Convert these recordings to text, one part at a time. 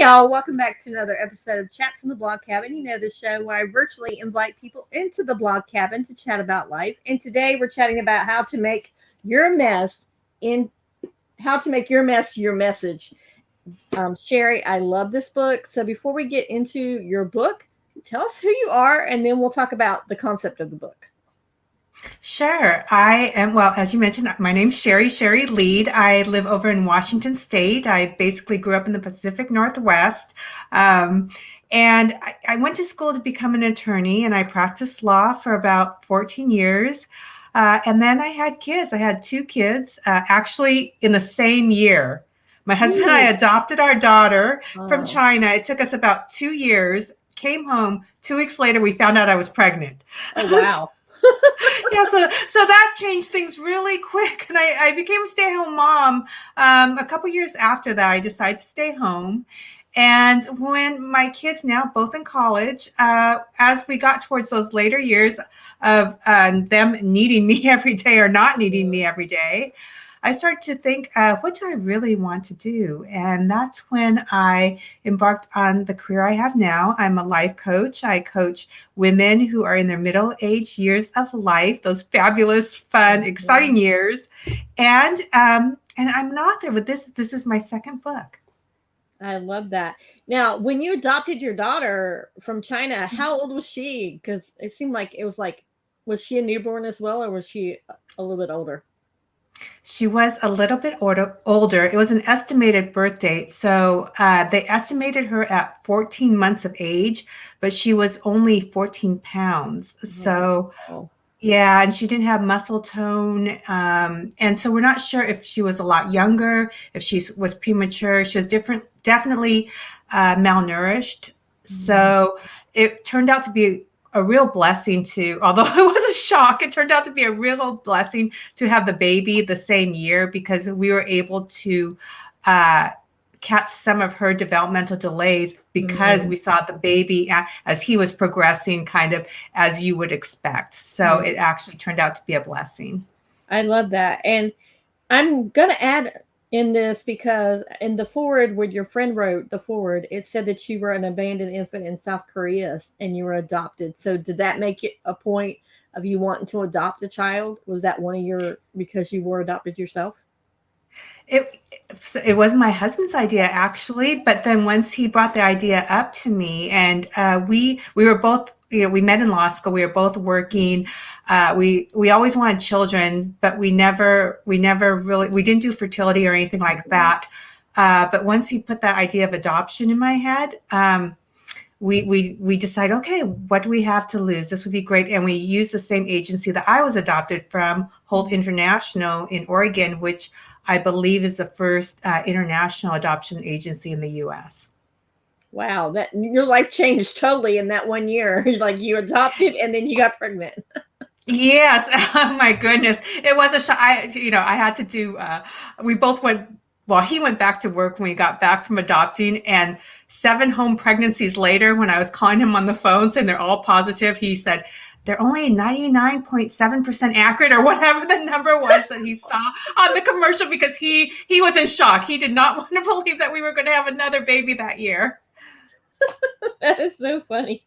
y'all. Welcome back to another episode of Chats from the Blog Cabin. You know, the show where I virtually invite people into the blog cabin to chat about life. And today we're chatting about how to make your mess your message. Shari, I love this book. So before we get into your book, tell us who you are, and then we'll talk about the concept of the book. Sure. I am, well, as you mentioned, my name's Shari Leid. I live over in Washington State. I basically grew up in the Pacific Northwest. And I went to school to become an attorney, and I practiced law for about 14 years. And then I had kids. I had two kids, actually in the same year. My husband and I adopted our daughter from China. It took us about 2 years, came home. 2 weeks later, we found out I was pregnant. Oh, wow. Yeah, so that changed things really quick, and I became a stay-at-home mom. A couple years after that, I decided to stay home. And when my kids, now both in college, as we got towards those later years of them needing me every day or not needing me every day, I started to think, what do I really want to do? And that's when I embarked on the career I have now. I'm a life coach. I coach women who are in their middle-aged years of life, those fabulous, fun, exciting years. And I'm an author with this. This is my second book. I love that. Now, when you adopted your daughter from China, how old was she? Because it seemed like was she a newborn as well, or was she a little bit older? She was a little bit older. It was an estimated birth date. So they estimated her at 14 months of age, but she was only 14 pounds. So, yeah, and she didn't have muscle tone. And so we're not sure if she was a lot younger, if she was premature. She was definitely malnourished. So it turned out to be a real blessing although it was a shock, it turned out to be a real blessing to have the baby the same year, because we were able to catch some of her developmental delays because we saw the baby as he was progressing kind of as you would expect. So it actually turned out to be a blessing. I love that. And I'm going to add in this, because in the forward, when your friend wrote the forward, it said that you were an abandoned infant in South Korea and you were adopted. So did that make it a point of you wanting to adopt a child? Was that because you were adopted yourself? It was my husband's idea, actually, but then once he brought the idea up to me, and we were both, we met in law school. We were both working. We always wanted children, but we never really, we didn't do fertility or anything like that. But once he put that idea of adoption in my head, we decided, okay, what do we have to lose? This would be great. And we used the same agency that I was adopted from, Holt International in Oregon, which I believe is the first international adoption agency in the U.S. Wow, that your life changed totally in that 1 year. Like, you adopted and then you got pregnant. Yes. Oh my goodness. It was a shock. I had to do, we both he went back to work when we got back from adopting, and 7 home pregnancies later, when I was calling him on the phone saying they're all positive, he said, they're only 99.7% accurate, or whatever the number was that he saw on the commercial, because he was in shock. He did not want to believe that we were going to have another baby that year. That is so funny.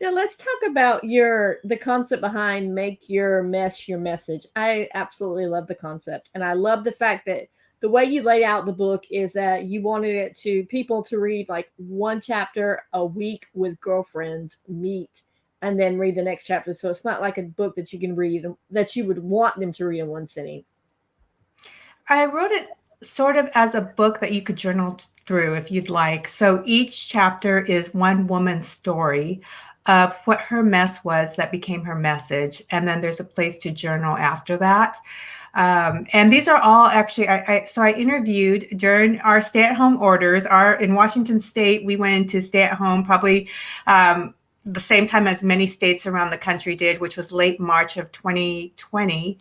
Now let's talk about the concept behind make your mess your message. I absolutely love the concept, and I love the fact that the way you laid out the book is that you wanted people to read like one chapter a week with girlfriends, meet, and then read the next chapter. So it's not like a book that you can read that you would want them to read in one sitting. I wrote it sort of as a book that you could journal through if you'd like. So each chapter is one woman's story of what her mess was that became her message. And then there's a place to journal after that. And these are all actually, so I interviewed during our stay-at-home orders. In Washington State, we went into stay-at-home probably the same time as many states around the country did, which was late March of 2020.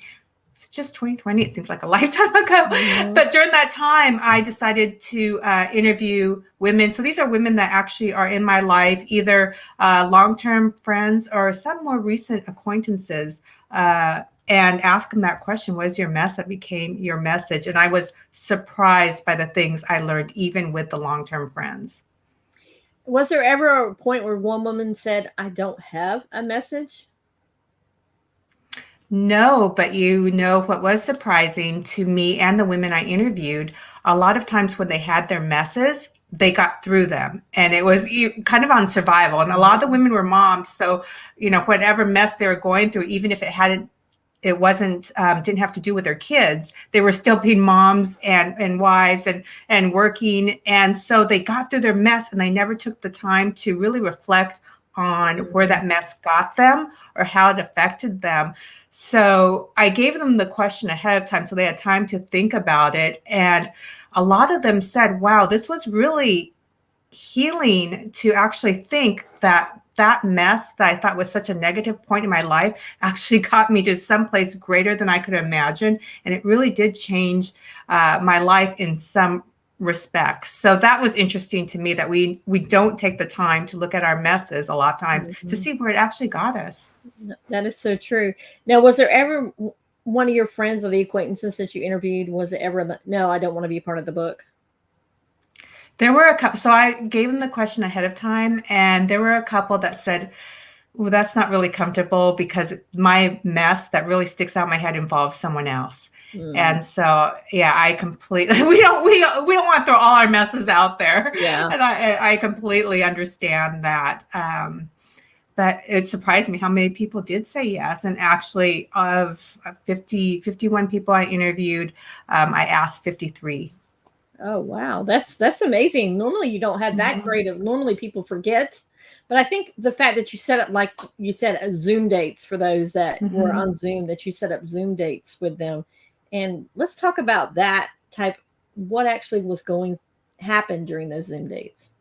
It's just 2020. It seems like a lifetime ago. Mm-hmm. But during that time, I decided to interview women. So these are women that actually are in my life, either long-term friends or some more recent acquaintances and ask them that question, what is your mess that became your message? And I was surprised by the things I learned, even with the long-term friends. Was there ever a point where one woman said, I don't have a message? No, but what was surprising to me and the women I interviewed, a lot of times when they had their messes, they got through them. And it was kind of on survival. And a lot of the women were moms. So, whatever mess they were going through, even if it wasn't didn't have to do with their kids, they were still being moms and wives and working, and so they got through their mess and they never took the time to really reflect on where that mess got them or how it affected them. So I gave them the question ahead of time so they had time to think about it, and a lot of them said, wow, this was really healing to actually think that that mess that I thought was such a negative point in my life actually got me to someplace greater than I could imagine. And it really did change my life in some respects. So that was interesting to me, that we don't take the time to look at our messes a lot of times to see where it actually got us. That is so true. Now, was there ever one of your friends or the acquaintances that you interviewed, was it ever, no, I don't want to be a part of the book? There were a couple, so I gave them the question ahead of time, and there were a couple that said, well, that's not really comfortable because my mess that really sticks out in my head involves someone else. And so, yeah, I completely, we don't want to throw all our messes out there. Yeah. And I completely understand that. But it surprised me how many people did say yes. And actually, of 51 people I interviewed, I asked 53. Oh, wow. That's amazing. Normally you don't have that great of, normally people forget. But I think the fact that you set up, like you said, Zoom dates for those that were on Zoom, that you set up Zoom dates with them. And let's talk about that type, what actually was going happen during those Zoom dates.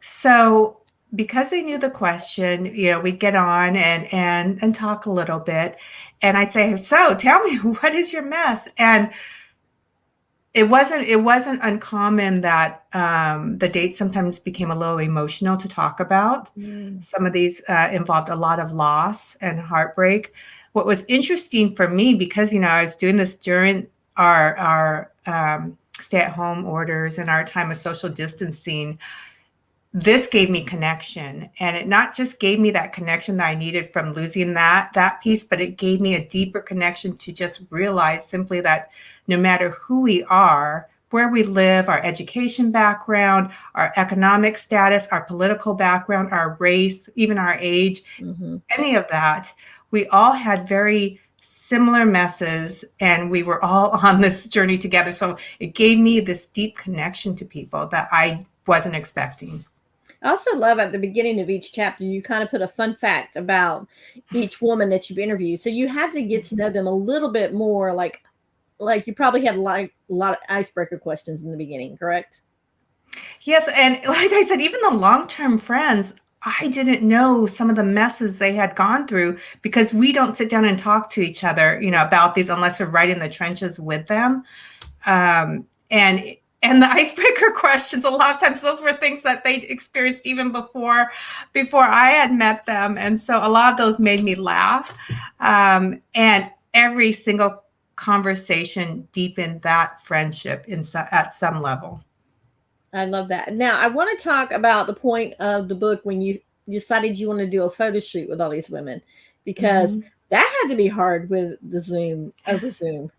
So because they knew the question, we'd get on and talk a little bit. And I'd say, so tell me, what is your mess? And it wasn't uncommon that the dates sometimes became a little emotional to talk about. Some of these involved a lot of loss and heartbreak. What was interesting for me, because I was doing this during our stay-at-home orders and our time of social distancing, this gave me connection, and it not just gave me that connection that I needed from losing that piece, but it gave me a deeper connection to just realize simply that no matter who we are, where we live, our education background, our economic status, our political background, our race, even our age, any of that, we all had very similar messes, and we were all on this journey together. So it gave me this deep connection to people that I wasn't expecting. I also love at the beginning of each chapter, you kind of put a fun fact about each woman that you've interviewed. So you had to get to know them a little bit more, like you probably had a lot of icebreaker questions in the beginning, correct? Yes, and like I said, even the long-term friends, I didn't know some of the messes they had gone through because we don't sit down and talk to each other, about these unless we're right in the trenches with them. And the icebreaker questions, a lot of times those were things that they experienced even before I had met them. And so a lot of those made me laugh. And every single conversation deepened that friendship at some level. I love that. Now, I want to talk about the point of the book when you decided you want to do a photo shoot with all these women, because that had to be hard with the Zoom, over Zoom.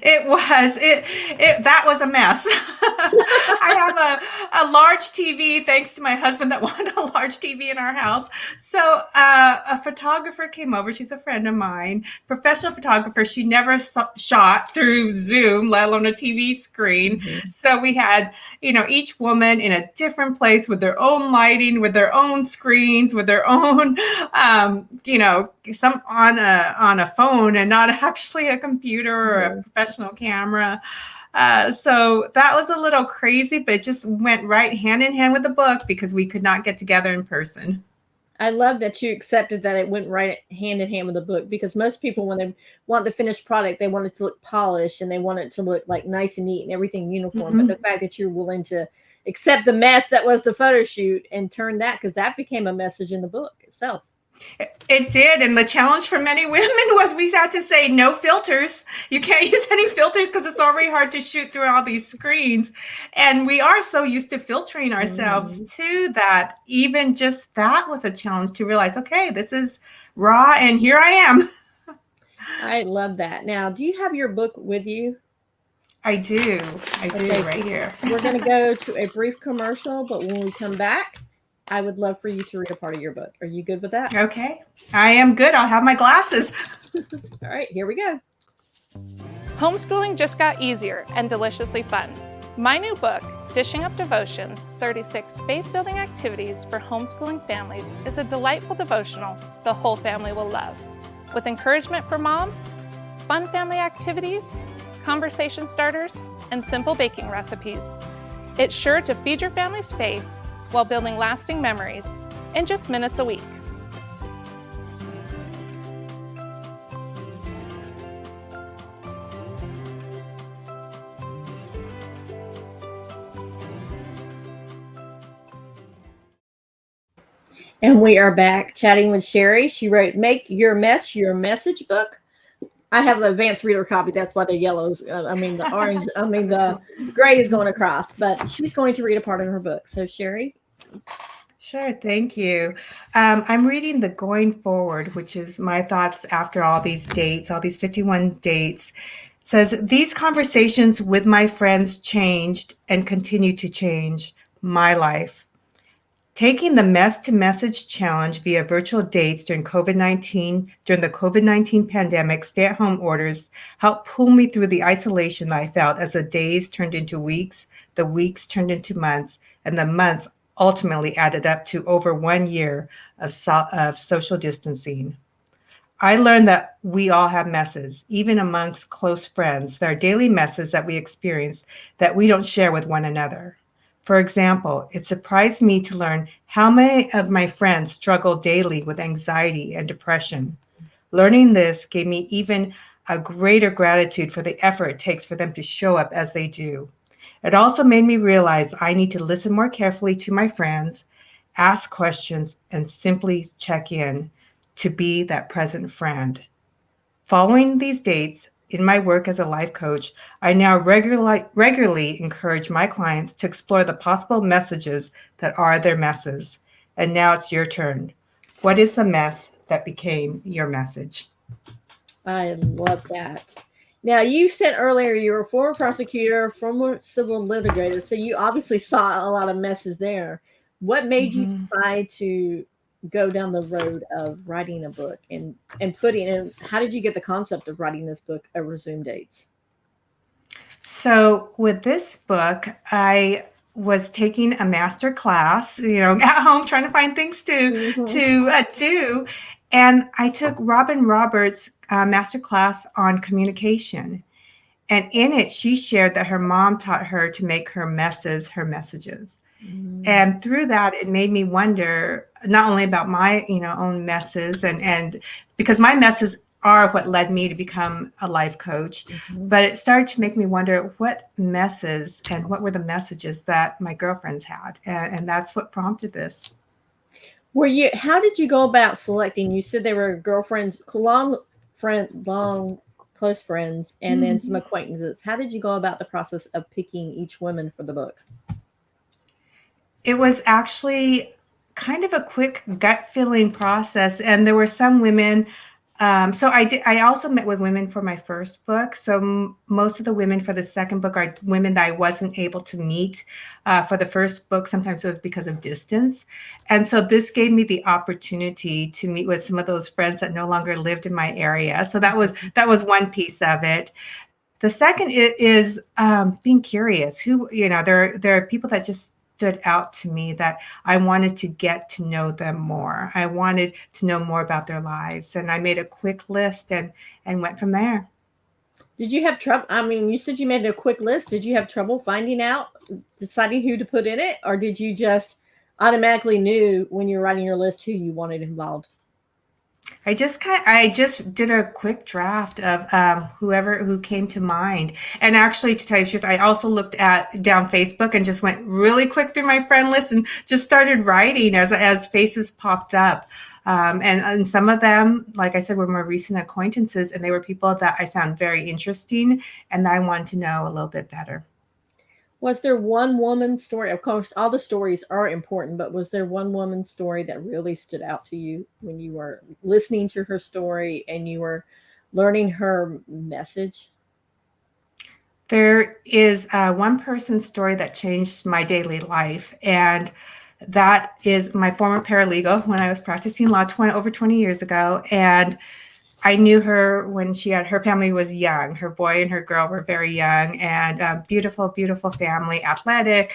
It was that was a mess. I have a large TV, thanks to my husband that wanted a large TV in our house. So a photographer came over. She's a friend of mine, professional photographer. She never shot through Zoom, let alone a TV screen. So we had, each woman in a different place with their own lighting, with their own screens, with their own, some on a phone and not actually a computer or a professional camera. So that was a little crazy, but it just went right hand in hand with the book because we could not get together in person. I love that you accepted that it went right hand in hand with the book, because most people, when they want the finished product, they want it to look polished and they want it to look like nice and neat and everything uniform. But the fact that you're willing to accept the mess that was the photo shoot and turn that, because that became a message in the book itself. It did. And the challenge for many women was we had to say no filters. You can't use any filters because it's already hard to shoot through all these screens. And we are so used to filtering ourselves too that even just that was a challenge to realize, okay, this is raw and here I am. I love that. Now, do you have your book with you? I do. I do Okay, right here. we're going to go to a brief commercial, but when we come back, I would love for you to read a part of your book. Are you good with that? Okay. I am good. I'll have my glasses. All right, here we go. Homeschooling just got easier and deliciously fun. My new book, Dishing Up Devotions, 36 Faith-Building Activities for Homeschooling Families, is a delightful devotional the whole family will love. With encouragement for mom, fun family activities, conversation starters, and simple baking recipes. It's sure to feed your family's faith while building lasting memories in just minutes a week. And we are back chatting with Shari. She wrote Make Your Mess Your Message book. I have an advanced reader copy. That's why the yellows, the orange, the gray is going across. But she's going to read a part of her book. So, Shari. Sure, thank you. I'm reading the Going Forward, which is my thoughts after all these dates, all these 51 dates. It says, these conversations with my friends changed and continue to change my life. Taking the Mess to Message challenge via virtual dates during the COVID-19 pandemic stay-at-home orders helped pull me through the isolation that I felt as the days turned into weeks, the weeks turned into months, and the months ultimately added up to over 1 year of social distancing. I learned that we all have messes, even amongst close friends. There are daily messes that we experience that we don't share with one another. For example, it surprised me to learn how many of my friends struggle daily with anxiety and depression. Learning this gave me even a greater gratitude for the effort it takes for them to show up as they do. It also made me realize I need to listen more carefully to my friends, ask questions, and simply check in to be that present friend. Following these dates, in my work as a life coach, I now regularly encourage my clients to explore the possible messages that are their messes. And now it's your turn. What is the mess that became your message? I love that. Now, you said earlier you were a former prosecutor, former civil litigator, so you obviously saw a lot of messes there. What made you decide to go down the road of writing a book and putting in? How did you get the concept of writing this book over Zoom dates? So with this book, I was taking a master class, at home trying to find things to do. And I took Robin Roberts' master class on communication. And in it, she shared that her mom taught her to make her messes her messages. And through that, it made me wonder not only about my, own messes and because my messes are what led me to become a life coach, but it started to make me wonder what messes and what were the messages that my girlfriends had. And that's what prompted this. How did you go about selecting? You said they were girlfriends, long close friends, and then some acquaintances. How did you go about the process of picking each woman for the book? It was actually kind of a quick gut feeling process. And there were some women. I also met with women for my first book. So most of the women for the second book are women that I wasn't able to meet for the first book. Sometimes it was because of distance. And so this gave me the opportunity to meet with some of those friends that no longer lived in my area. So that was one piece of it. The second is being curious. There are people that just stood out to me that I wanted to get to know them more. I wanted to know more about their lives. And I made a quick list and went from there. Did you have trouble? You said you made a quick list. Did you have trouble deciding who to put in it? Or did you just automatically knew when you were writing your list who you wanted involved? I just did a quick draft of who came to mind. And actually, to tell you the truth, I also looked down Facebook and just went really quick through my friend list and just started writing as faces popped up. And some of them, like I said, were more recent acquaintances, and they were people that I found very interesting and I wanted to know a little bit better. Was there one woman's story? Of course, all the stories are important, but was there one woman's story that really stood out to you when you were listening to her story and you were learning her message? There is one person's story that changed my daily life, and that is my former paralegal when I was practicing law over 20 years ago. And I knew her when her family was young. Her boy and her girl were very young, and beautiful, beautiful family, athletic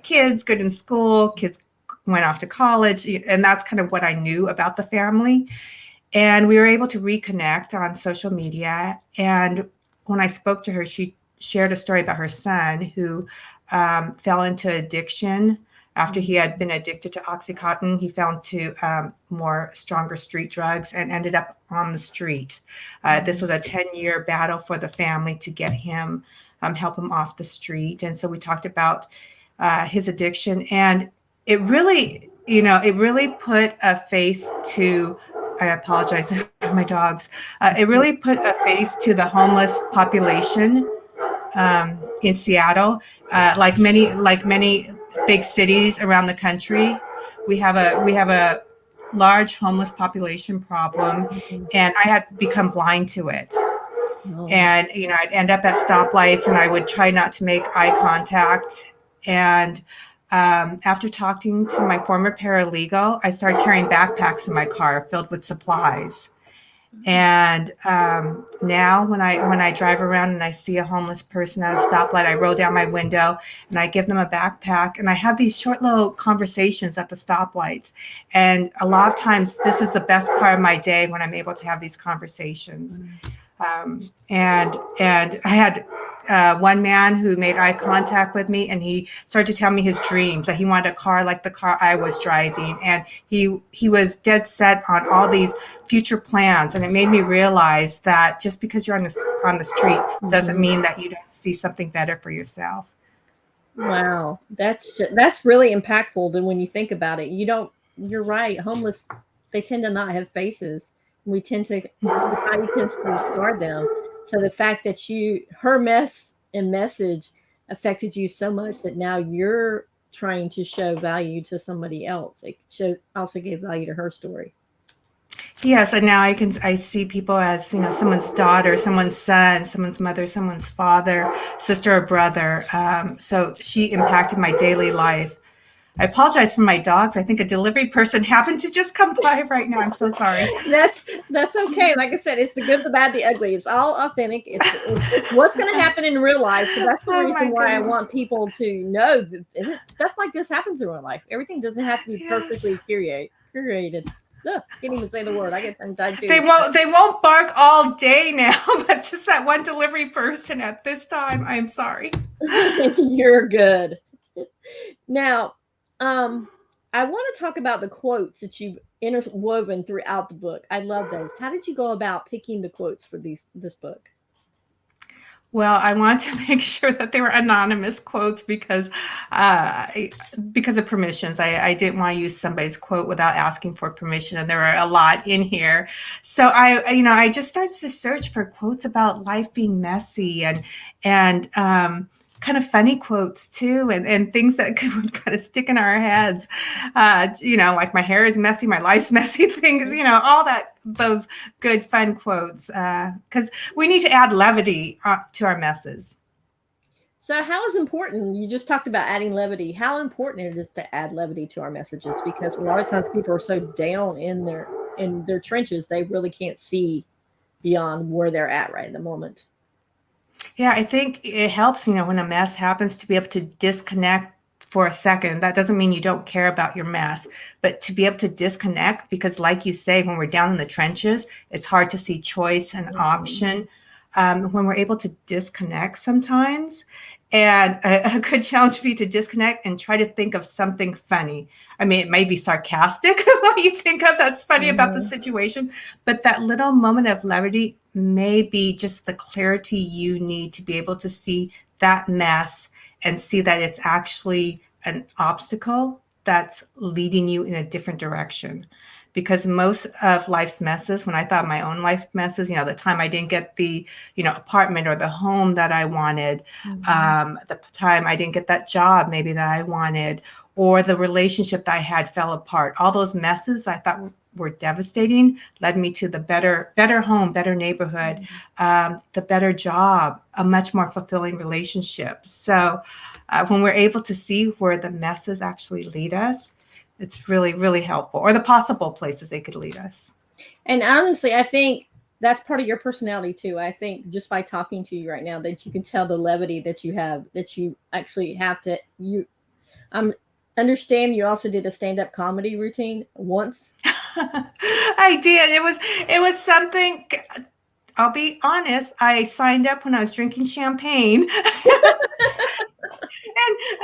kids, good in school, kids went off to college. And that's kind of what I knew about the family. And we were able to reconnect on social media. And when I spoke to her, she shared a story about her son who fell into addiction. After he had been addicted to Oxycontin, he fell into more stronger street drugs and ended up on the street. This was a 10-year battle for the family to get him, help him off the street. And so we talked about his addiction, and it really put a face to, I apologize for my dogs. It really put a face to the homeless population in Seattle. Like many big cities around the country, we have a large homeless population problem, and I had become blind to it. And I'd end up at stoplights, and I would try not to make eye contact. And after talking to my former paralegal, I started carrying backpacks in my car filled with supplies. And now when I drive around and I see a homeless person at a stoplight, I roll down my window and I give them a backpack, and I have these short little conversations at the stoplights. And a lot of times this is the best part of my day, when I'm able to have these conversations. And I had one man who made eye contact with me, and he started to tell me his dreams, that he wanted a car like the car I was driving. And he was dead set on all these future plans. And it made me realize that just because you're on the street doesn't mean that you don't see something better for yourself. Wow, that's really impactful. Then when you think about it, you're right. Homeless, they tend to not have faces. Society tends to discard them. So the fact that her mess and message affected you so much that now you're trying to show value to somebody else. It also gave value to her story. Yes, and now I see people as, someone's daughter, someone's son, someone's mother, someone's father, sister or brother. So she impacted my daily life. I apologize for my dogs. I think a delivery person happened to just come by right now. I'm so sorry. That's okay. Like I said, it's the good, the bad, the ugly. It's all authentic. It's what's going to happen in real life. So that's the reason why I want people to know that stuff like this happens in real life. Everything doesn't have to be perfectly curated. Ugh, can't even say the word. I get tongue-tied too. They won't bark all day now, but just that one delivery person at this time. I'm sorry. You're good. Now, I want to talk about the quotes that you've interwoven throughout the book. I love those. How did you go about picking the quotes for this book? Well, I want to make sure that they were anonymous quotes because of permissions. I didn't want to use somebody's quote without asking for permission, and there are a lot in here. So I just started to search for quotes about life being messy and kind of funny quotes too, and things that would kind of stick in our heads. Like my hair is messy, my life's messy, things, all those good fun quotes, because we need to add levity to our messes. So how is important, you just talked about adding levity, how important it is to add levity to our messages, because a lot of times people are so down in their trenches, they really can't see beyond where they're at right in the moment. Yeah, I think it helps, when a mess happens, to be able to disconnect for a second. That doesn't mean you don't care about your mess, but to be able to disconnect, because like you say, when we're down in the trenches, it's hard to see choice and option. When we're able to disconnect sometimes, and a good challenge would be to disconnect and try to think of something funny. I mean, it may be sarcastic what you think of that's funny about the situation, but that little moment of levity may be just the clarity you need to be able to see that mess and see that it's actually an obstacle that's leading you in a different direction. because most of life's messes, when I thought my own life messes, the time I didn't get the, apartment or the home that I wanted, the time I didn't get that job maybe that I wanted, or the relationship that I had fell apart, all those messes I thought were devastating led me to the better home, better neighborhood, the better job, a much more fulfilling relationship. So when we're able to see where the messes actually lead us, it's really, really helpful, or the possible places they could lead us. And honestly, I think that's part of your personality too. I think just by talking to you right now that you can tell the levity that you have, that you actually have to, understand you also did a stand-up comedy routine once. I did. It was something, I'll be honest, I signed up when I was drinking champagne.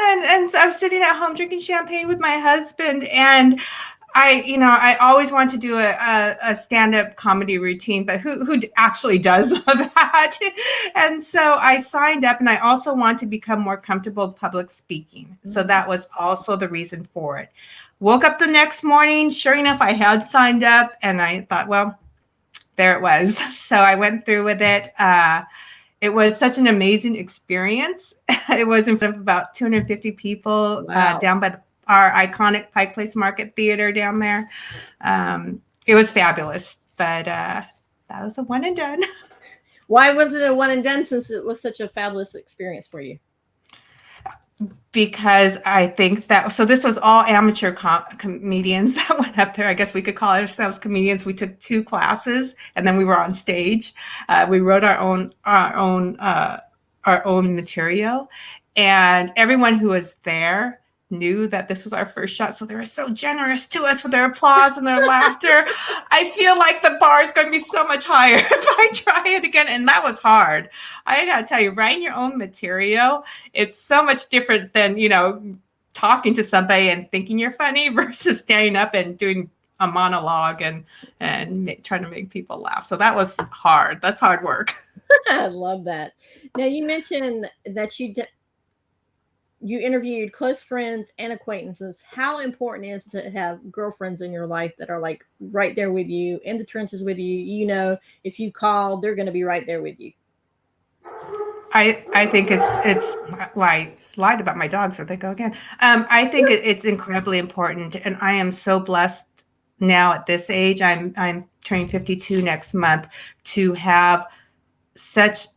And so I was sitting at home drinking champagne with my husband, and I always want to do a stand-up comedy routine, but who actually does that? And so I signed up, and I also want to become more comfortable with public speaking. So that was also the reason for it. Woke up the next morning, sure enough, I had signed up, and I thought, well, there it was. So I went through with it. It was such an amazing experience. It was in front of about 250 people. Wow. Down by our iconic Pike Place Market Theater down there. It was fabulous, but that was a one and done. Why was it a one and done since it was such a fabulous experience for you? Because I think so this was all amateur comedians that went up there. I guess we could call ourselves comedians. We took 2 classes, and then we were on stage. We wrote our own material, and everyone who was there knew that this was our first shot, so they were so generous to us with their applause and their laughter. I feel like the bar is going to be so much higher if I try it again, and that was hard. I gotta tell you, writing your own material, it's so much different than talking to somebody and thinking you're funny versus standing up and doing a monologue and trying to make people laugh. So that was hard. That's hard work. I love that. Now you mentioned that you interviewed close friends and acquaintances. How important is it to have girlfriends in your life that are like right there with you, in the trenches with you? If you call, they're going to be right there with you. I think it's why I lied about my dogs. So they go again. I think it's incredibly important, and I am so blessed now at this age. I'm turning 52 next month, to have such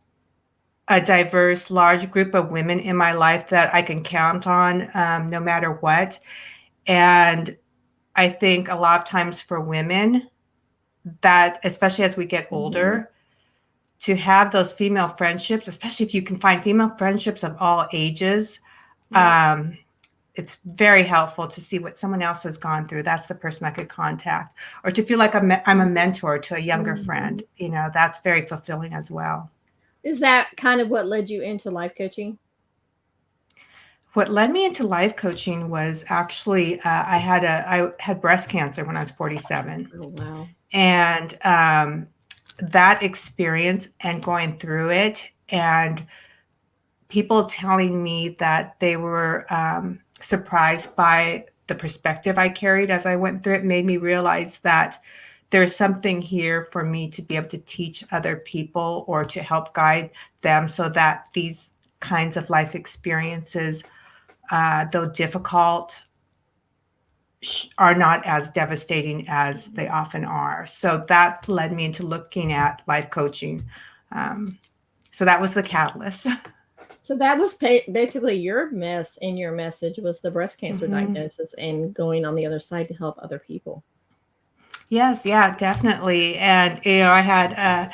a diverse, large group of women in my life that I can count on, no matter what. And I think a lot of times for women, that especially as we get older, to have those female friendships, especially if you can find female friendships of all ages, it's very helpful to see what someone else has gone through. That's the person I could contact, or to feel like I'm a mentor to a younger friend. That's very fulfilling as well. Is that kind of what led you into life coaching? What led me into life coaching was actually I had breast cancer when I was 47. Oh, wow. And that experience and going through it, and people telling me that they were surprised by the perspective I carried as I went through it, made me realize that there's something here for me to be able to teach other people or to help guide them, so that these kinds of life experiences, though difficult, are not as devastating as they often are. So that led me into looking at life coaching. So that was the catalyst. So that was basically your mess, and your message was the breast cancer diagnosis and going on the other side to help other people. Yes, yeah, definitely. And I had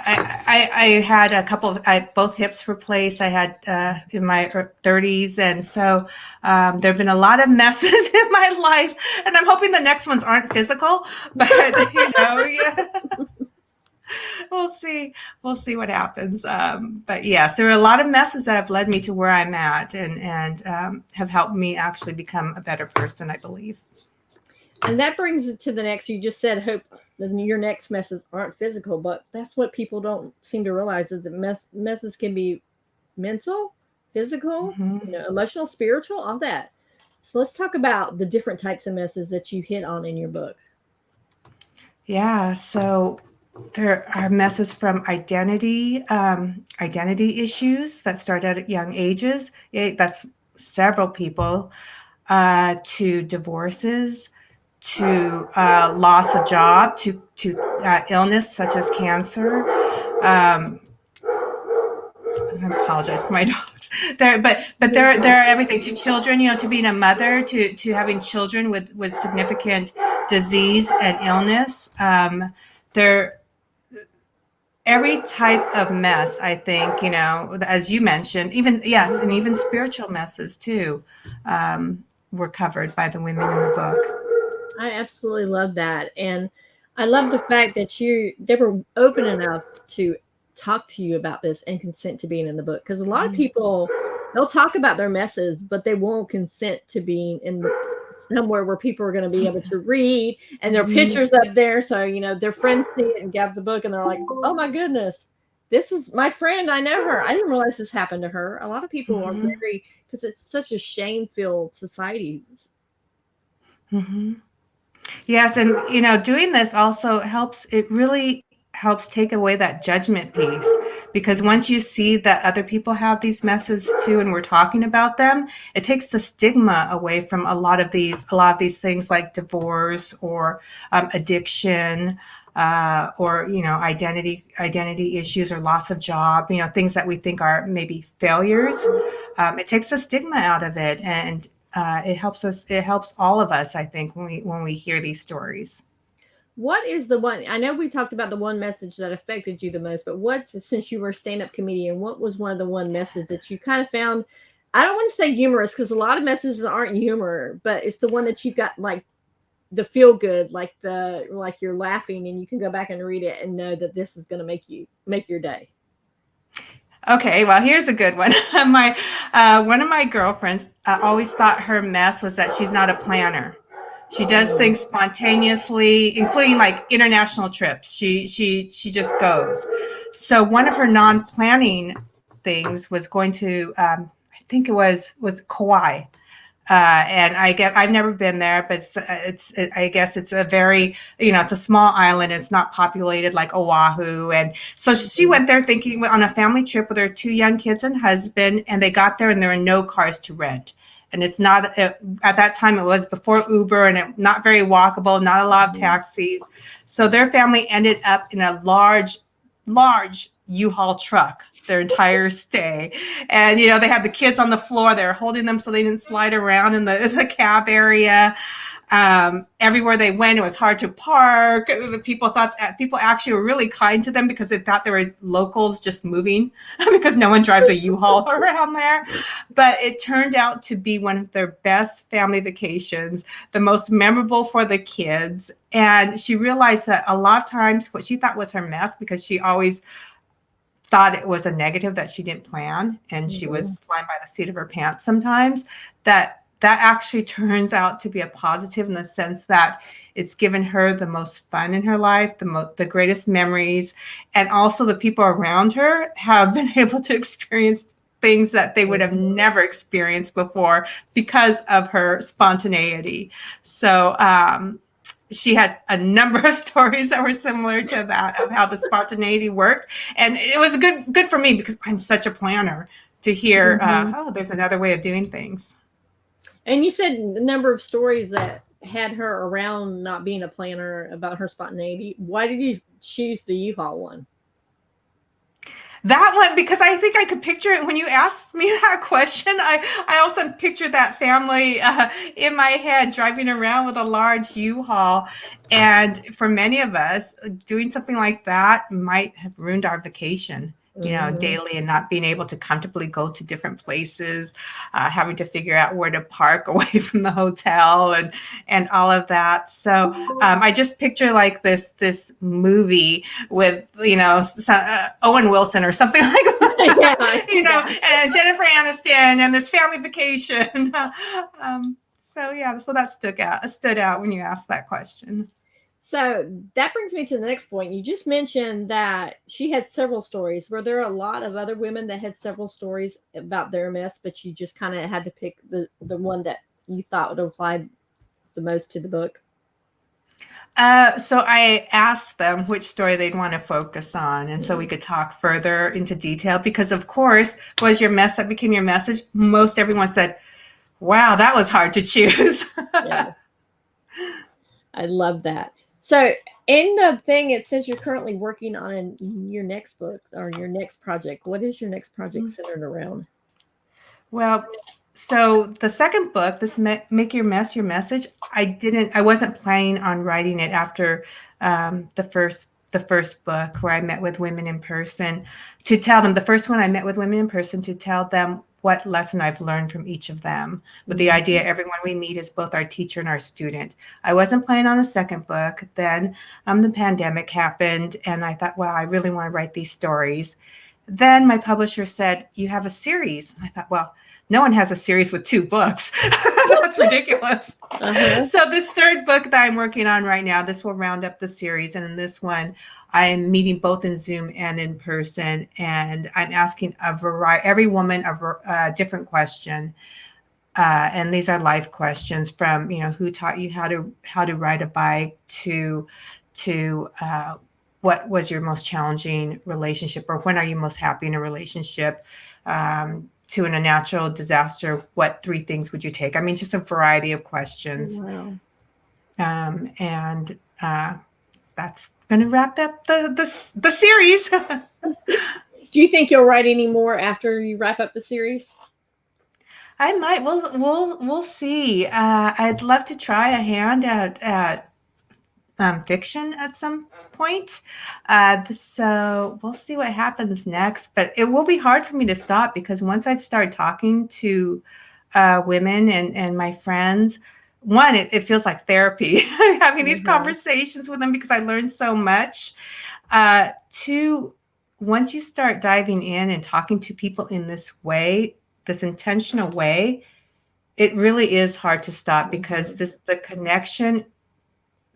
I had a couple. Both hips replaced. I had in my 30s, and so there have been a lot of messes in my life. And I'm hoping the next ones aren't physical, but yeah. We'll see what happens. But yes, there are a lot of messes that have led me to where I'm at, and have helped me actually become a better person, I believe. And that brings it to the next. You just said hope that your next messes aren't physical, but that's what people don't seem to realize, is that messes can be mental, physical, emotional, spiritual, all that. So let's talk about the different types of messes that you hit on in your book. Yeah, so there are messes from identity issues that start at young ages. That's several people, to divorces, to loss of job, to illness such as cancer. I apologize for my dogs. There are everything to children. To being a mother, to having children with significant disease and illness. There every type of mess. I think as you mentioned, even yes, and even spiritual messes too, were covered by the women in the book. I absolutely love that. And I love the fact that they were open enough to talk to you about this and consent to being in the book. Because a lot of people, they'll talk about their messes, but they won't consent to being in somewhere where people are going to be able to read and their pictures up there. So, their friends see it and grab the book and they're like, oh my goodness, this is my friend. I know her. I didn't realize this happened to her. A lot of people are very, because it's such a shame-filled society. Mm-hmm. Yes, and doing this also helps. It really helps take away that judgment piece, because once you see that other people have these messes too, and we're talking about them, it takes the stigma away from a lot of these things like divorce or addiction, or identity issues or loss of job. Things that we think are maybe failures. It takes the stigma out of it, and it helps all of us, I think, when we hear these stories. What is the one? I know we talked about the one message that affected you the most, but since you were a stand-up comedian, what was one of the one message that you kind of found? I don't want to say humorous because a lot of messages aren't humor, but it's the one that you got like the feel good, like you're laughing and you can go back and read it and know that this is going to make your day. Okay, well, here's a good one. One of my girlfriends always thought her mess was that she's not a planner. She does things spontaneously, including like international trips. She just goes. So one of her non-planning things was going to, I think it was Kauai. And I've never been there, but I guess it's a very, it's a small island. It's not populated like Oahu. And so she went there thinking on a family trip with her 2 young kids and husband, and they got there and there were no cars to rent. And it's not, at that time, it was before Uber, and not very walkable, not a lot of taxis. So their family ended up in a large U-Haul truck their entire stay. And, they had the kids on the floor. They were holding them so they didn't slide around in the cab area. Everywhere they went, it was hard to park. People actually were really kind to them because they thought they were locals just moving because no one drives a U-Haul around there. But it turned out to be one of their best family vacations, the most memorable for the kids. And she realized that a lot of times what she thought was her mess, because she always thought it was a negative that she didn't plan and she was flying by the seat of her pants sometimes, that actually turns out to be a positive in the sense that it's given her the most fun in her life, the greatest memories, and also the people around her have been able to experience things that they would have never experienced before because of her spontaneity. So she had a number of stories that were similar to that, of how the spontaneity worked. And it was good for me because I'm such a planner to hear, there's another way of doing things. And you said the number of stories that had her around not being a planner about her spontaneity. Why did you choose the U-Haul one? That one, because I think I could picture it when you asked me that question. I also pictured that family in my head driving around with a large U-Haul. And for many of us, doing something like that might have ruined our vacation, daily, and not being able to comfortably go to different places, having to figure out where to park away from the hotel and all of that. So I just picture like this movie with, Owen Wilson or something like that, and Jennifer Aniston and this family vacation. So that stood out when you asked that question. So that brings me to the next point. You just mentioned that she had several stories. Were there a lot of other women that had several stories about their mess, but you just kind of had to pick the one that you thought would apply the most to the book? So I asked them which story they'd want to focus on, and so we could talk further into detail. Because of course, was your mess that became your message? Most everyone said, "Wow, that was hard to choose." Yeah. I love that. So in the thing, it says you're currently working on your next book or your next project. What is your next project centered around? Well, so the second book, this Make Your Mess Your Message, I wasn't planning on writing it after the first book where I met with women in person to tell them. The first one I met with women in person to tell them what lesson I've learned from each of them, with the idea everyone we meet is both our teacher and our student. I wasn't planning on a second book. Then the pandemic happened, and I thought, wow, I really want to write these stories. Then my publisher said, you have a series. And I thought, well, no one has a series with 2 books. That's ridiculous. So this third book that I'm working on right now, this will round up the series. And in this one, I'm meeting both in Zoom and in person. And I'm asking every woman a different question. And these are life questions from, who taught you how to ride a bike to what was your most challenging relationship, or when are you most happy in a relationship, to in a natural disaster, what 3 things would you take? I mean, just a variety of questions. Wow. And that's going to wrap up the series. Do you think you'll write any more after you wrap up the series? I might. We'll see. I'd love to try a hand at fiction at some point. So we'll see what happens next. But it will be hard for me to stop, because once I've started talking to women and my friends, one, it feels like therapy having these conversations with them, because I learned so much. 2, once you start diving in and talking to people in this way, this intentional way, it really is hard to stop, because the connection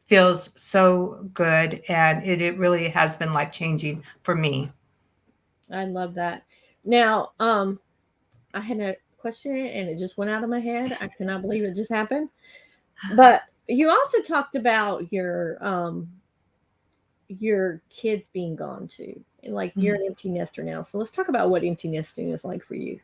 feels so good, and it really has been life-changing for me. I love that. Now, I had a question and it just went out of my head. I cannot believe it just happened. But you also talked about your kids being gone too. And like you're an empty nester now. So let's talk about what empty nesting is like for you.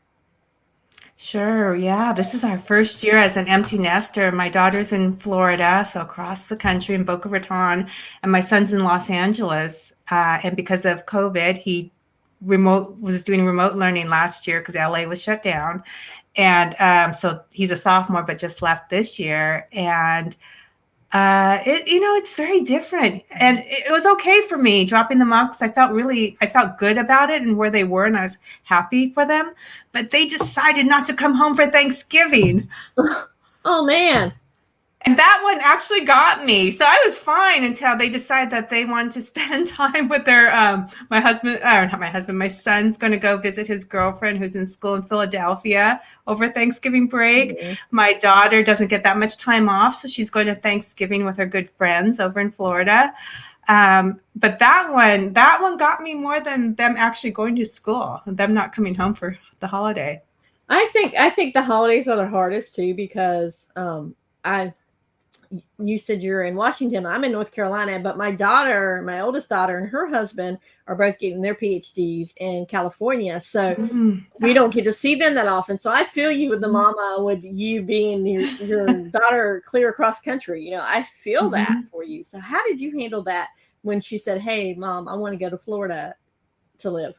Sure. Yeah. This is our first year as an empty nester. My daughter's in Florida, so across the country in Boca Raton, and my son's in Los Angeles. And because of COVID, he was doing remote learning last year because LA was shut down. And so he's a sophomore, but just left this year. And it's very different, and it was okay for me dropping them off, because I felt good about it and where they were, and I was happy for them. But they decided not to come home for Thanksgiving. Oh man. And that one actually got me. So I was fine until they decided that they wanted to spend time with their my son's going to go visit his girlfriend who's in school in Philadelphia over Thanksgiving break. My daughter doesn't get that much time off, so she's going to Thanksgiving with her good friends over in Florida. But that one got me more than them actually going to school and them not coming home for the holiday. I think the holidays are the hardest too, because you said you're in Washington. I'm in North Carolina, but my oldest daughter and her husband are both getting their PhDs in California. So we don't get to see them that often. So I feel you with the mama, with you being your daughter clear across country. I feel that for you. So how did you handle that when she said, hey, Mom, I want to go to Florida to live?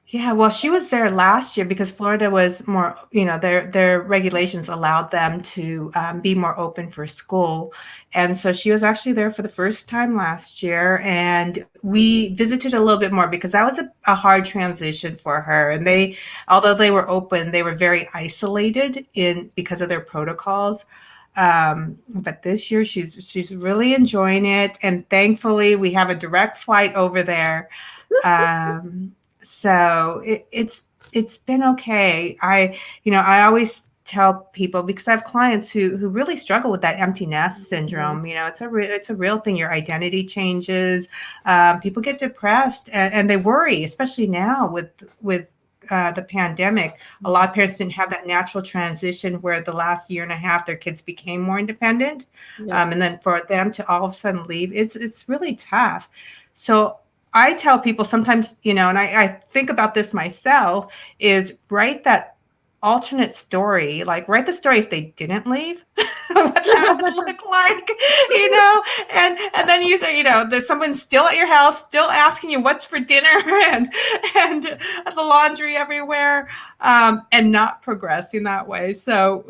Yeah, well, she was there last year because Florida was more, their regulations allowed them to be more open for school. And so she was actually there for the first time last year. And we visited a little bit more because that was a hard transition for her. And although they were open, they were very isolated because of their protocols. But this year she's really enjoying it. And thankfully we have a direct flight over there. So it's been okay. I always tell people, because I have clients who really struggle with that empty nest syndrome. It's a real thing. Your identity changes. People get depressed and they worry, especially now with the pandemic, a lot of parents didn't have that natural transition where the last year and a half their kids became more independent. Yeah. And then for them to all of a sudden leave, it's really tough. So I tell people sometimes, and I think about this myself, is write that alternate story, like write the story if they didn't leave, what that would look like, and then you say, there's someone still at your house, still asking you what's for dinner and the laundry everywhere, and not progressing that way. So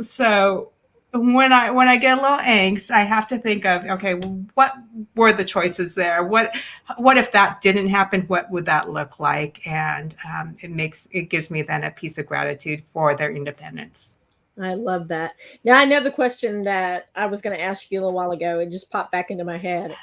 when I get a little angst, I have to think of, okay, what were the choices there? What if that didn't happen? What would that look like? And it gives me then a piece of gratitude for their independence. I love that. Now, I know the question that I was going to ask you a little while ago. It just popped back into my head.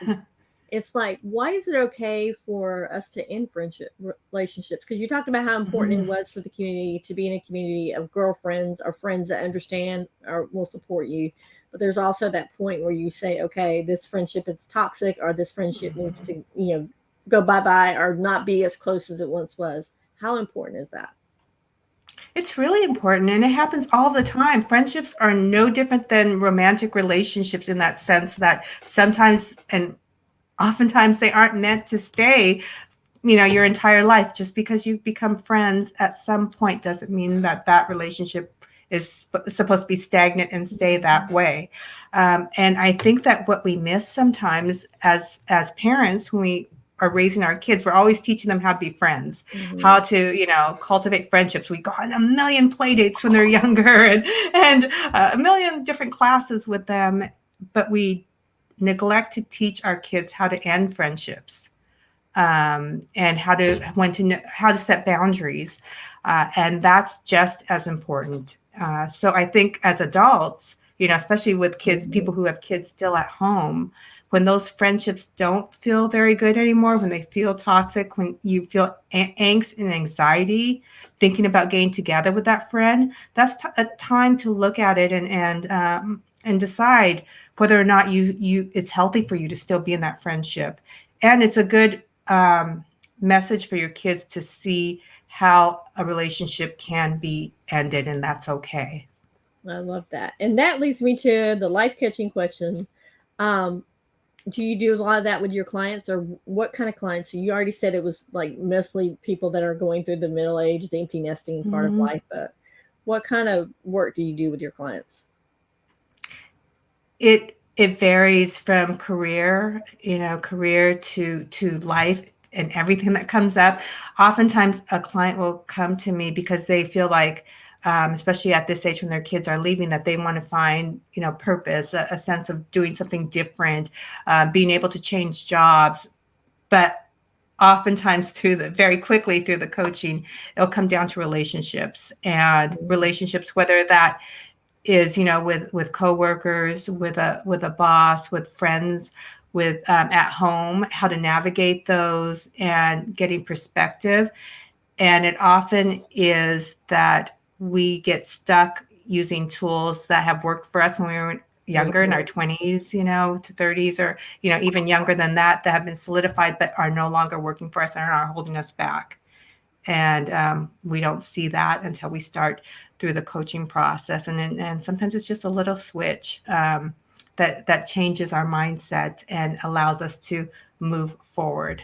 It's like, why is it okay for us to end friendship relationships? Because you talked about how important it was for the community to be in a community of girlfriends or friends that understand or will support you. But there's also that point where you say, okay, this friendship is toxic, or this friendship needs to, go bye-bye or not be as close as it once was. How important is that? It's really important, and it happens all the time. Friendships are no different than romantic relationships in that sense that sometimes and oftentimes they aren't meant to stay, your entire life. Just because you become friends at some point doesn't mean that relationship is supposed to be stagnant and stay that way. And I think that what we miss sometimes as parents when we are raising our kids, we're always teaching them how to be friends, how to, cultivate friendships. We go on a million play dates when they're younger and a million different classes with them, but we neglect to teach our kids how to end friendships, and how to set boundaries, and that's just as important. So I think as adults, especially with kids, people who have kids still at home, when those friendships don't feel very good anymore, when they feel toxic, when you feel angst and anxiety thinking about getting together with that friend, that's a time to look at it and decide whether or not it's healthy for you to still be in that friendship. And it's a good message for your kids to see how a relationship can be ended, and that's okay. I love that. And that leads me to the life coaching question. Do you do a lot of that with your clients, or what kind of clients? You already said it was like mostly people that are going through the middle age, the empty nesting part of life, but what kind of work do you do with your clients? It varies from career to life and everything that comes up. Oftentimes a client will come to me because they feel like, especially at this age when their kids are leaving, that they want to find, purpose, a sense of doing something different, being able to change jobs. But oftentimes very quickly through the coaching, it'll come down to relationships, whether that is, with coworkers, with a boss, with friends, with at home, how to navigate those and getting perspective. And it often is that we get stuck using tools that have worked for us when we were younger, in our 20s, to 30s, or, even younger than that have been solidified, but are no longer working for us and are holding us back. And we don't see that until we start through the coaching process. And sometimes it's just a little switch that changes our mindset and allows us to move forward.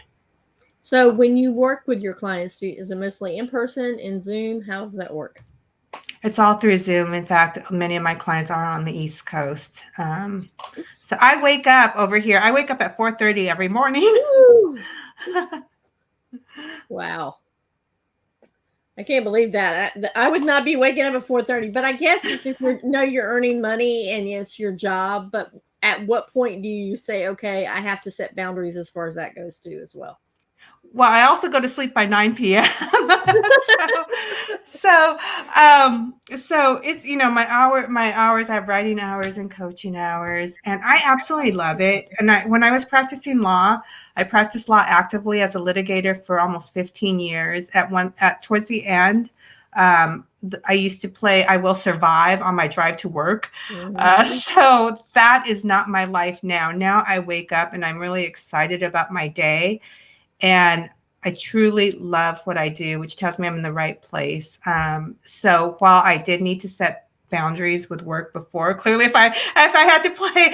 So when you work with your clients, is it mostly in person, in Zoom? How does that work? It's all through Zoom. In fact, many of my clients are on the East Coast. So I wake up over here. I wake up at 4:30 every morning. Wow. I can't believe that. I would not be waking up at 4:30, but I guess it's if you're earning money and it's your job. But at what point do you say, okay, I have to set boundaries as far as that goes too as well? Well, I also go to sleep by 9 p.m. so it's, my hours, I have writing hours and coaching hours, and I absolutely love it. And when I was practicing law, I practiced law actively as a litigator for almost 15 years. Towards the end, I used to play I Will Survive on my drive to work. So that is not my life now. Now I wake up and I'm really excited about my day. And I truly love what I do, which tells me I'm in the right place. So while I did need to set boundaries with work before, clearly if I had to play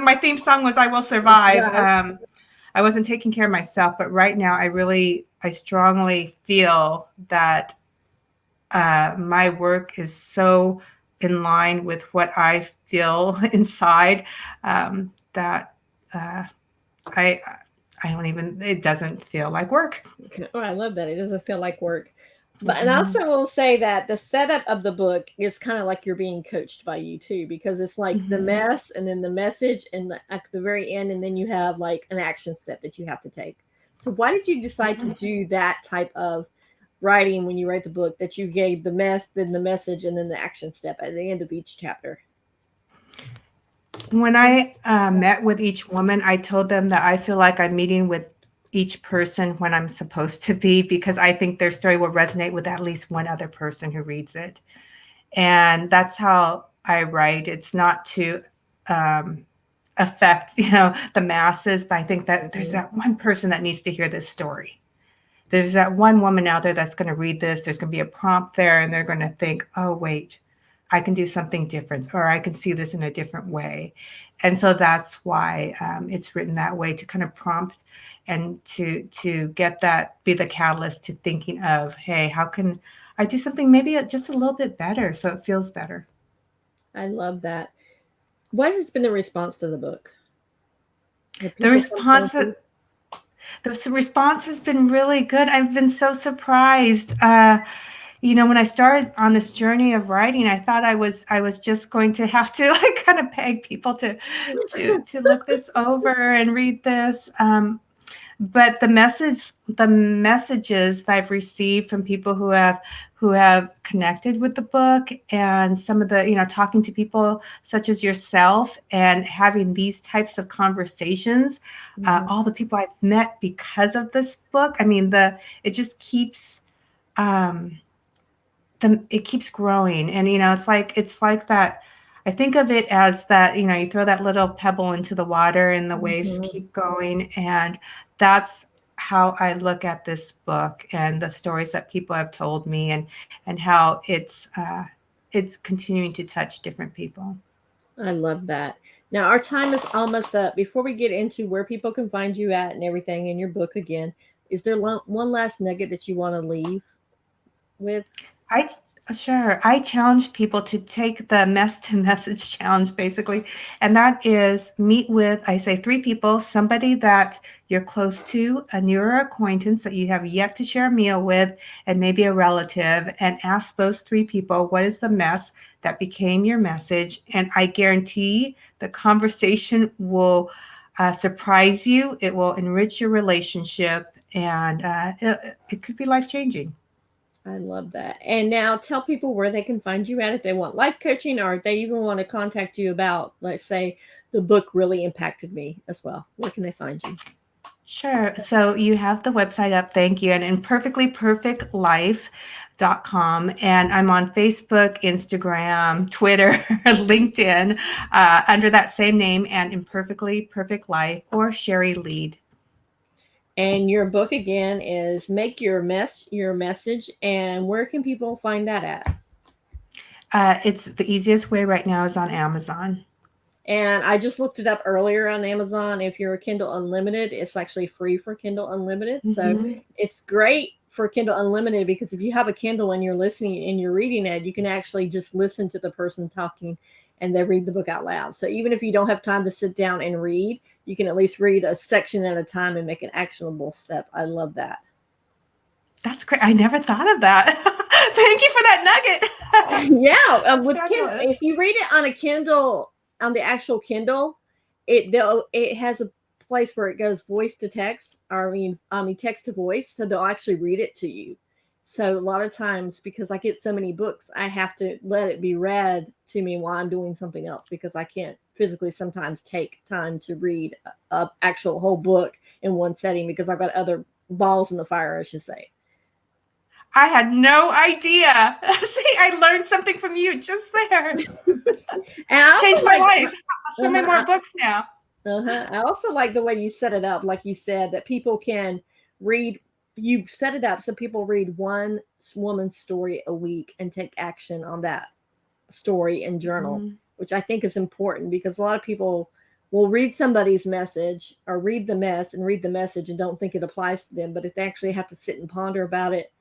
my theme song was "I Will Survive." Right. I wasn't taking care of myself, but right now I strongly feel that my work is so in line with what I feel inside that I don't even, it doesn't feel like work. Oh, I love that. It doesn't feel like work. But and I Mm-hmm. also will say that the setup of the book is kind of like you're being coached by you too, because it's like the Mm-hmm. mess and then the message and at the very end, and then you have like an action step that you have to take. So why did you decide to do that type of writing when you write the book, that you gave the mess, then the message, and then the action step at the end of each chapter? When I met with each woman, I told them that I feel like I'm meeting with each person when I'm supposed to be, because I think their story will resonate with at least one other person who reads it. And that's how I write. It's not to affect, the masses, but I think that there's Mm. that one person that needs to hear this story. There's that one woman out there that's going to read this. There's going to be a prompt there, and they're going to think, oh, wait, I can do something different, or I can see this in a different way. And so that's why it's written that way, to kind of prompt and to get that, be the catalyst to thinking of, hey, how can I do something maybe just a little bit better so it feels better? I love that. What has been the response to the book? Have The people come forward response to you? the response has been really good. I've been so surprised. When I started on this journey of writing, I thought I was just going to have to like kind of beg people to look this over and read this. But the messages that I've received from people who have connected with the book, and some of the, talking to people such as yourself and having these types of conversations, Mhm. all the people I've met because of this book. I mean, it just keeps um, it keeps growing, and it's like that. I think of it as that, you throw that little pebble into the water and the waves Mhm. keep going, and that's how I look at this book and the stories that people have told me, and how it's continuing to touch different people. I love that. Now, our time is almost up. Before we get into where people can find you at and everything in your book again, is there one last nugget that you want to leave with? I Sure. I challenge people to take the mess to message challenge, basically. And that is meet with, I say, three people, somebody that you're close to, a newer acquaintance that you have yet to share a meal with, and maybe a relative, and ask those three people, what is the mess that became your message? And I guarantee the conversation will surprise you. It will enrich your relationship, and it could be life changing. I love that. And now tell people where they can find you at if they want life coaching, or if they even want to contact you about, let's say, the book really impacted me as well. Where can they find you? Sure. So you have the website up. Thank you. And imperfectlyperfectlife.com. And I'm on Facebook, Instagram, Twitter, LinkedIn, under that same name, and Imperfectly Perfect Life, or Shari Leid. And your book again is Make Your Mess Your Message. And where can people find that at? It's the easiest way right now is on Amazon. And I just looked it up earlier on Amazon. If you're a Kindle Unlimited, it's actually free for Kindle Unlimited. So Mhm. it's great for Kindle Unlimited, because if you have a Kindle and you're listening and you're reading it, you can actually just listen to the person talking and they read the book out loud. So even if you don't have time to sit down and read, you can at least read a section at a time and make an actionable step. I love that. That's great. I never thought of that. Thank you for that nugget. Yeah, That's with Kindle, if fabulous. you read it on a Kindle, on the actual Kindle, it has a place where it goes voice to text, or I mean text to voice, so they'll actually read it to you. So a lot of times, because I get so many books, I have to let it be read to me while I'm doing something else, because I can't physically sometimes take time to read a actual whole book in one setting, because I've got other balls in the fire, I should say. I had no idea. See, I learned something from you just there. And I also Changed my like, life. So many more uh-huh, books now. I also like the way you set it up, like you said, that people can read you set it up so people read one woman's story a week and take action on that story and journal, Mhm. which I think is important because a lot of people will read somebody's message or read the mess and read the message and don't think it applies to them. But if they actually have to sit and ponder about it,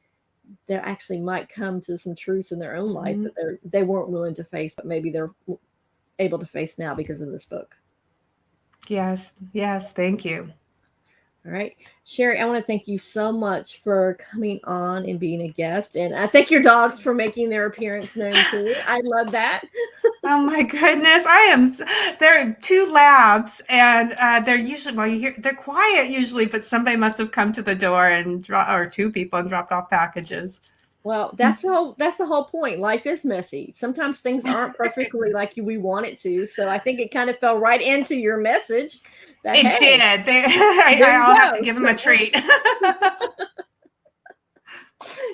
they actually might come to some truths in their own life Mhm. that they weren't willing to face, but maybe they're able to face now because of this book. Yes, yes, thank you. All right. Shari, I want to thank you so much for coming on and being a guest. And I thank your dogs for making their appearance known too. I love that. Oh my goodness, I am. There are two labs, and they're usually well, you hear they're quiet usually, but somebody must have come to the door and or two people and dropped off packages. Well, that's the whole point. Life is messy. Sometimes things aren't perfectly like we want it to. So I think it kind of fell right into your message that It hey, did. there you I'll have to go. give them a treat.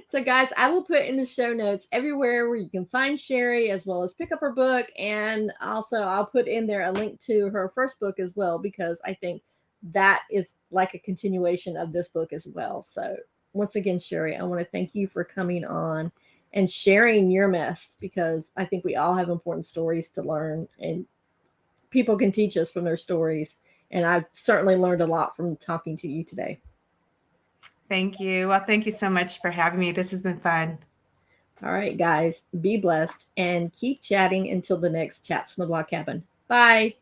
So, guys, I will put in the show notes everywhere where you can find Shari as well as pick up her book. And also, I'll put in there a link to her first book as well, because I think that is like a continuation of this book as well. So, once again, Shari, I want to thank you for coming on and sharing your mess, because I think we all have important stories to learn and people can teach us from their stories. And I've certainly learned a lot from talking to you today. Thank you. Well, thank you so much for having me. This has been fun. All right, guys, be blessed and keep chatting until the next Chats from the Block Cabin. Bye.